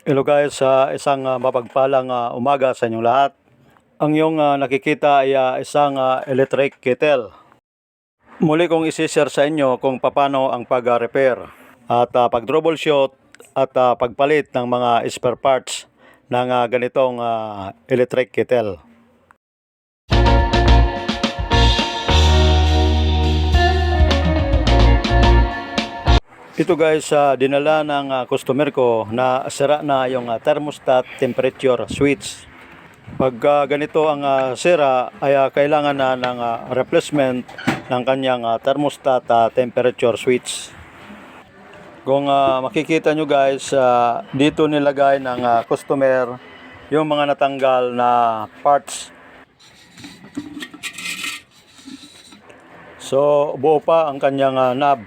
Hello guys, sa isang mapagpalang umaga sa inyong lahat. Ang iyong nakikita ay isang electric kettle. Muli kong isi-share sa inyo kung paano ang pag-repair at pag-troubleshoot at pagpalit ng mga spare parts ng ganitong electric kettle. Ito guys, dinala ng customer ko na sira na yung thermostat temperature switch. Pag ganito ang sira ay kailangan na ng replacement ng kanyang thermostat temperature switch. Kung makikita nyo guys, dito nilagay ng customer yung mga natanggal na parts. So buo pa ang kanyang knob.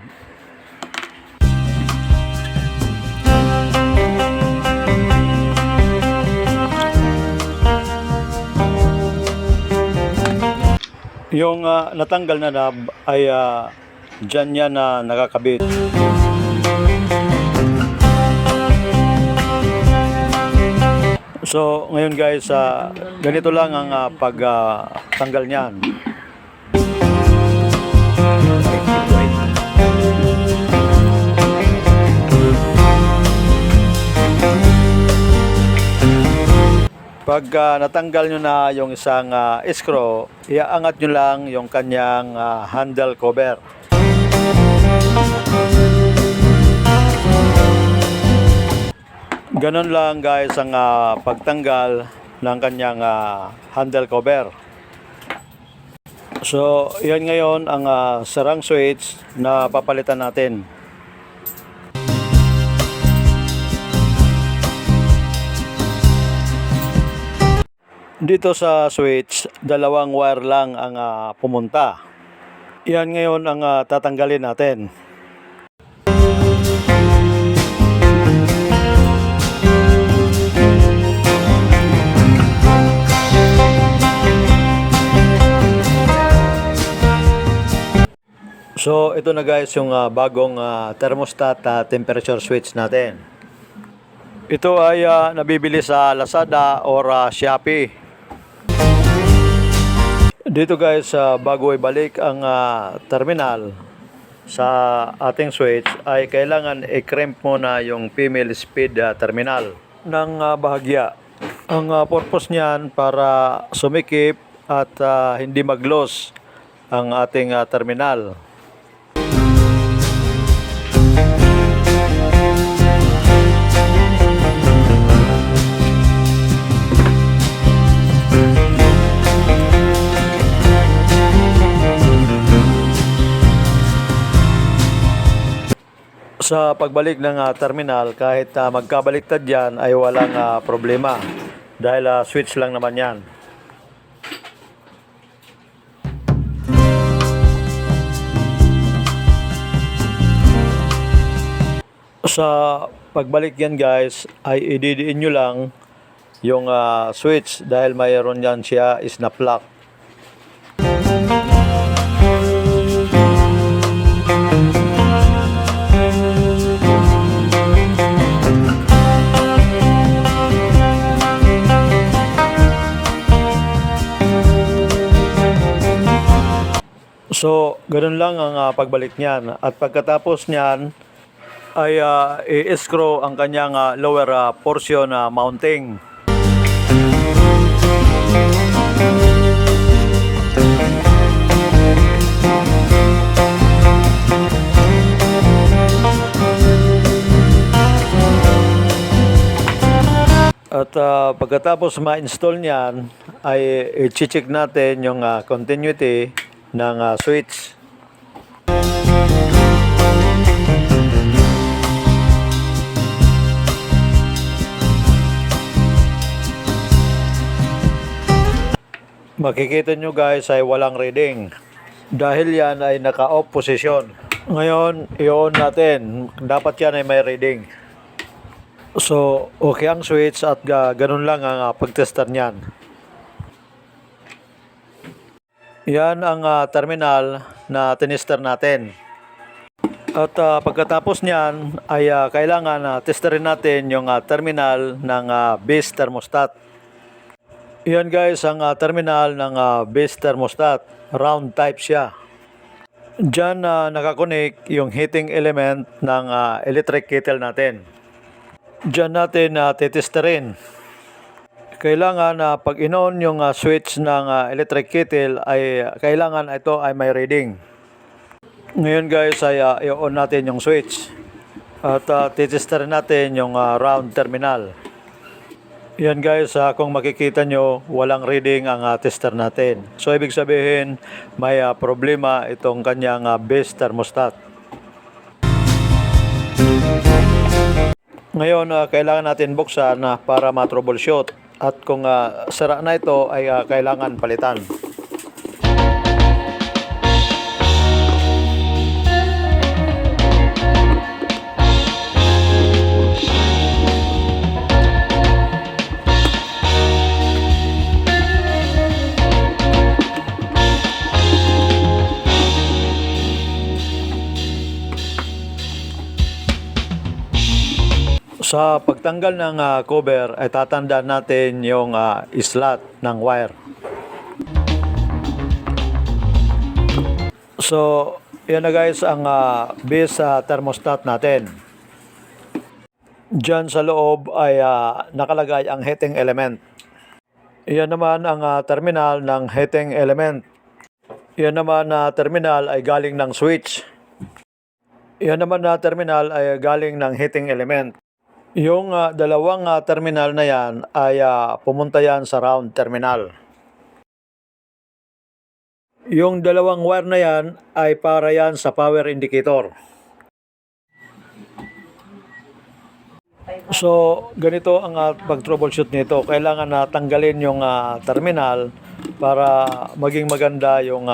Yung natanggal na knob ay dyan yan na nakakabit. So ngayon guys, ganito lang ang pagtanggal niyan. Pag natanggal nyo na yung isang screw, iaangat nyo lang yung kanyang handle cover. Ganon lang guys ang pagtanggal ng kanyang handle cover. So yan ngayon ang sarang switch na papalitan natin. Dito sa switch, dalawang wire lang ang pumunta. Yan ngayon ang tatanggalin natin. So ito na guys yung bagong thermostat temperature switch natin. Ito ay nabibili sa Lazada or Shopee. Dito guys, bago ibalik ang terminal sa ating switch ay kailangan i-crimp muna yung female speed terminal ng bahagya. Ang purpose niyan para sumikip at hindi mag-loss ang ating terminal. Sa pagbalik ng terminal, kahit magkabaliktad yan ay walang problema dahil switch lang naman yan. Sa pagbalik yan guys ay ididiin nyo lang yung switch dahil mayroon yan siya snap lock. So, ganun lang ang pagbalik niyan. At pagkatapos niyan, ay i-screw ang kanyang lower portion mounting. At pagkatapos ma-install niyan, ay i-check natin yung continuity ng switch. Makikita nyo guys ay walang reading dahil yan ay naka-off position. Ngayon i-on natin, dapat yan ay may reading. So okay ang switch at ganun lang ang pagtestar niyan. Yan ang terminal na tinester natin. At pagkatapos niyan ay kailangan testerin natin yung terminal ng base thermostat. Yan guys ang terminal ng base thermostat. Round type siya. Diyan nakakonek yung heating element ng electric kettle natin. Diyan natin titesterin. Kailangan pag in-on yung switch ng electric kettle ay kailangan ito ay may reading. Ngayon guys ay i-on natin yung switch at titesterin natin yung round terminal. Yan guys, kung makikita nyo walang reading ang tester natin. So ibig sabihin may problema itong kanyang base thermostat. Ngayon kailangan natin buksan para ma-troubleshoot at kung sira na ito ay kailangan palitan. Sa pagtanggal ng cover ay tatandaan natin yung slot ng wire. So, yan na guys ang base thermostat natin. Diyan sa loob ay nakalagay ang heating element. Yan naman ang terminal ng heating element. Yan naman na terminal ay galing ng switch. Yan naman na terminal ay galing ng heating element. Yung dalawang terminal na yan ay pumunta yan sa round terminal. Yung dalawang wire na yan ay para yan sa power indicator. So, ganito ang pag-troubleshoot nito. Kailangan tanggalin yung terminal para maging maganda yung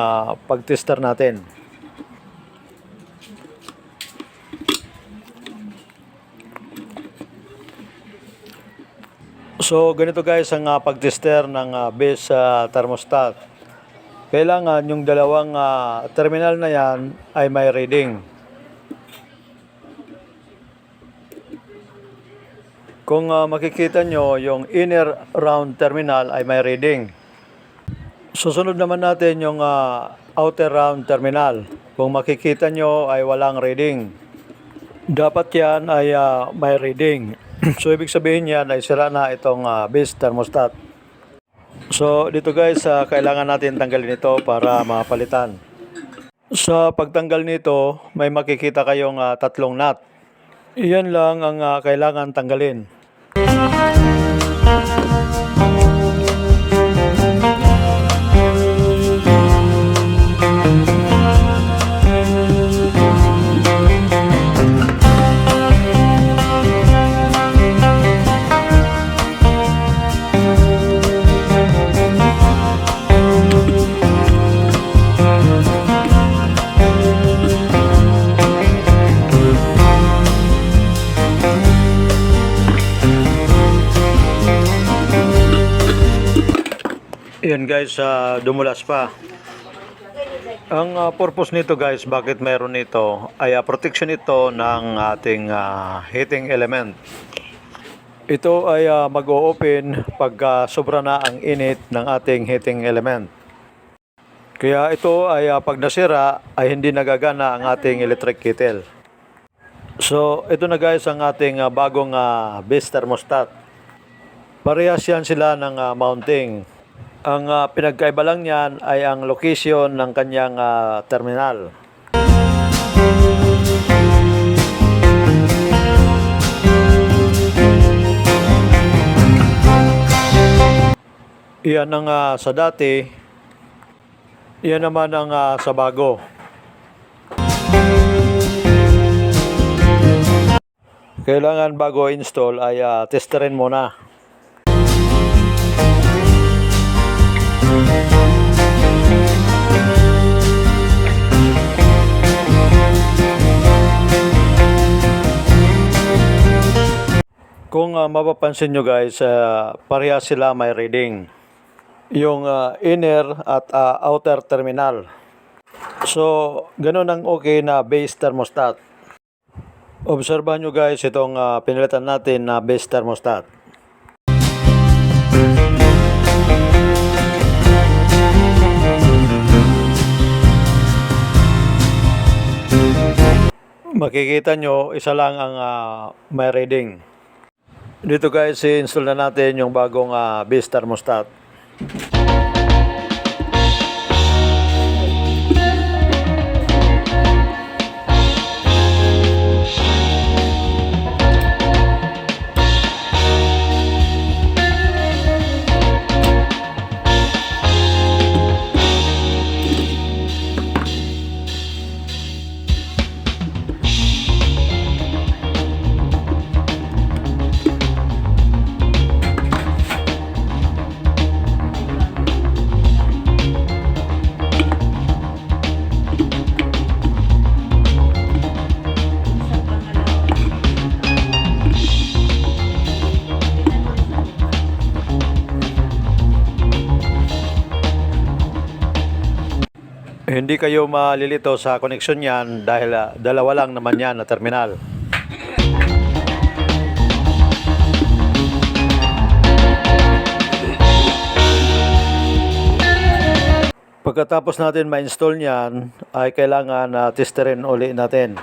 pag-tester natin. So, ganito guys ang pag-tester ng base thermostat. Kailangan yung dalawang terminal na yan ay may reading. Kung makikita nyo, yung inner round terminal ay may reading. Susunod naman natin yung outer round terminal. Kung makikita nyo ay walang reading. Dapat yan ay may reading. So, ibig sabihin yan ay sira na itong base thermostat. So, dito guys, kailangan natin tanggalin ito para mapalitan. Sa pagtanggal nito, may makikita kayong tatlong nut. Iyan lang ang kailangan tanggalin. Yan guys, dumulas pa. Ang purpose nito guys, bakit meron nito, ay protection ito ng ating heating element. Ito ay mag-o-open pag sobra na ang init ng ating heating element. Kaya ito ay pag nasira ay hindi nagagana ang ating electric kettle. So ito na guys ang ating bagong base thermostat. Parehas yan sila ng mounting. Ang pinagkaiba lang niyan ay ang location ng kanyang terminal. Iyan ang sa dati, iyan naman ang sa bago. Kailangan bago install ay testerin muna. Kung mapapansin nyo guys, parehas sila may reading. Yung inner at outer terminal. So, ganun ang okay na base thermostat. Obserbahan nyo guys itong pinalitan natin na base thermostat. Makikita nyo, isa lang ang may reading. Dito guys, i-install na natin yung bagong base thermostat. Hindi kayo malilito sa koneksyon yan dahil dalawa lang naman yan na terminal. Pagkatapos natin ma-install niyan ay kailangan testerin uli natin.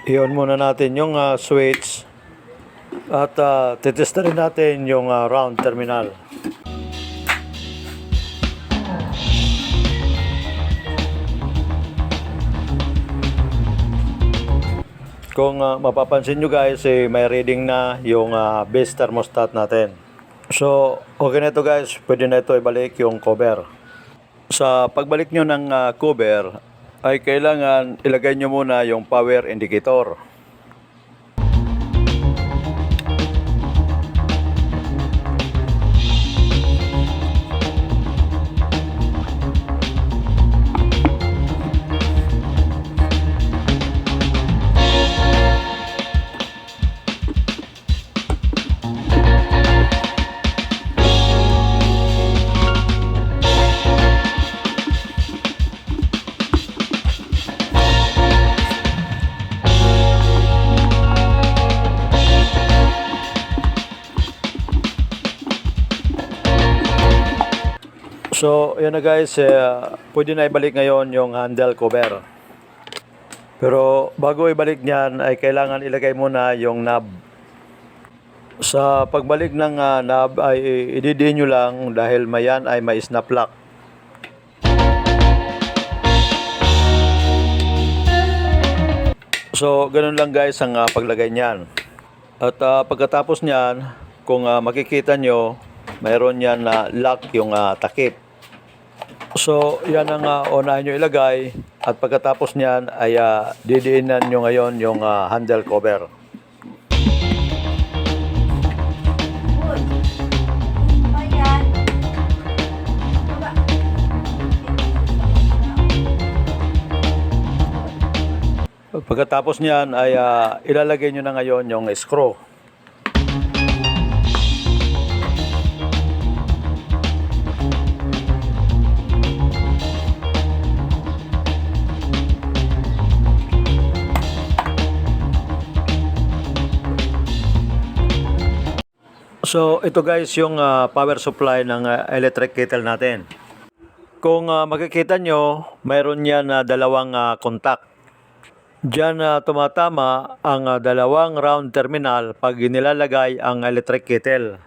I-on muna natin yung switch at titesterin natin yung round terminal. Kung mapapansin nyo guys, may reading na yung base thermostat natin. So, okay na ito guys. Pwede na ito ibalik yung cover. Sa pagbalik nyo ng cover, ay kailangan ilagay nyo muna yung power indicator. So, yun na guys, pwede na ibalik ngayon yung handle cover. Pero bago ibalik niyan ay kailangan ilagay muna yung knob. Sa pagbalik ng knob ay ididiin nyo lang dahil mayan ay may snap lock. So, ganun lang guys ang paglagay niyan. At pagkatapos niyan, kung makikita nyo, mayroon yan na lock yung takip. So, yan ang unahin nyo ilagay at pagkatapos niyan ay didiinan nyo ngayon yung handle cover. Pagkatapos niyan ay ilalagay nyo na ngayon yung screw. So ito guys yung power supply ng electric kettle natin. Kung makikita nyo, mayroon yan dalawang contact. Diyan tumatama ang dalawang round terminal pag nilalagay ang electric kettle.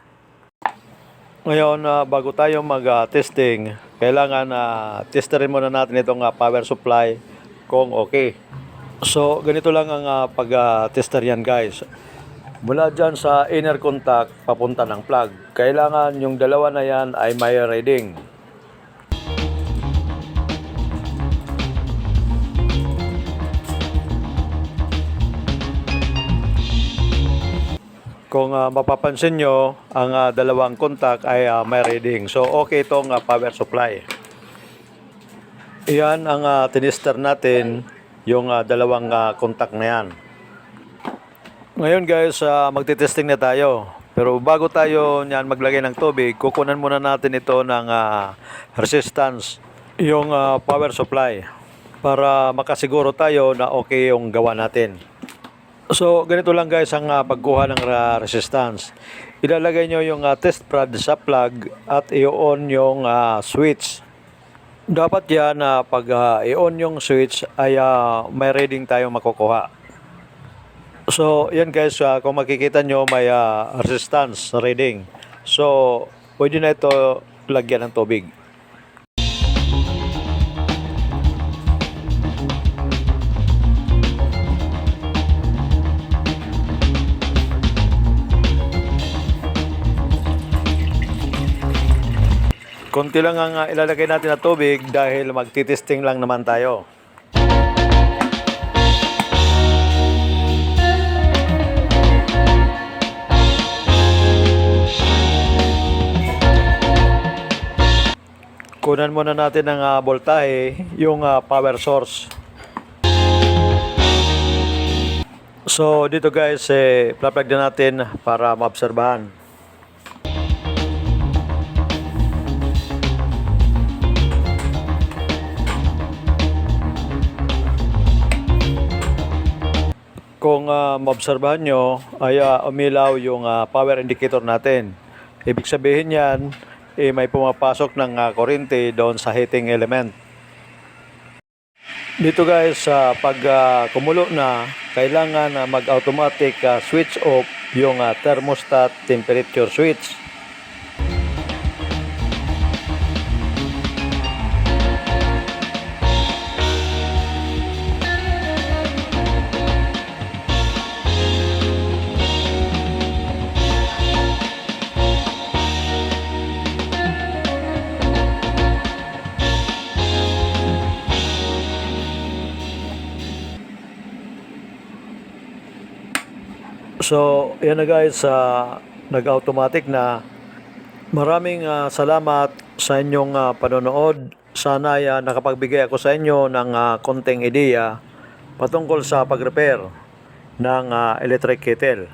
Ngayon bago tayo mag-testing, kailangan testerin muna natin itong power supply kung okay. So ganito lang ang pag-tester yan guys. Mula dyan sa inner contact papunta ng plug, kailangan yung dalawa na yan ay may reading. Kung mapapansin nyo, ang dalawang contact ay may reading. So okay itong power supply. Iyan ang tinister natin, yung dalawang contact na yan. Ngayon guys, magte-testing na tayo. Pero bago tayo niyan maglagay ng tubig, kukunan muna natin ito ng resistance, yung power supply. para makasiguro tayo na okay yung gawa natin. So, ganito lang guys ang pagkuha ng resistance. Ilalagay nyo yung test prod sa plug at i-on yung switch. Dapat yan na pag i-on yung switch ay may reading tayong makukuha. So, yan guys, kung makikita nyo may resistance reading. So, pwede na ito lagyan ng tubig. Konti lang ang ilalagay natin na tubig dahil magtitesting lang naman tayo. Kunan muna natin ng voltahe, yung power source. So dito guys, plug na natin para maobserbahan. Kung maobserbahan nyo, ay umilaw yung power indicator natin. Ibig sabihin yan, may pumapasok ng kuryente doon sa heating element. Dito guys, pag kumulo na, kailangan mag-automatic switch off yung thermostat temperature switch. So, yan na guys, nag-automatic na. Maraming salamat sa inyong panonood. Sana ay nakapagbigay ako sa inyo ng konting ideya patungkol sa pag-repair ng electric kettle.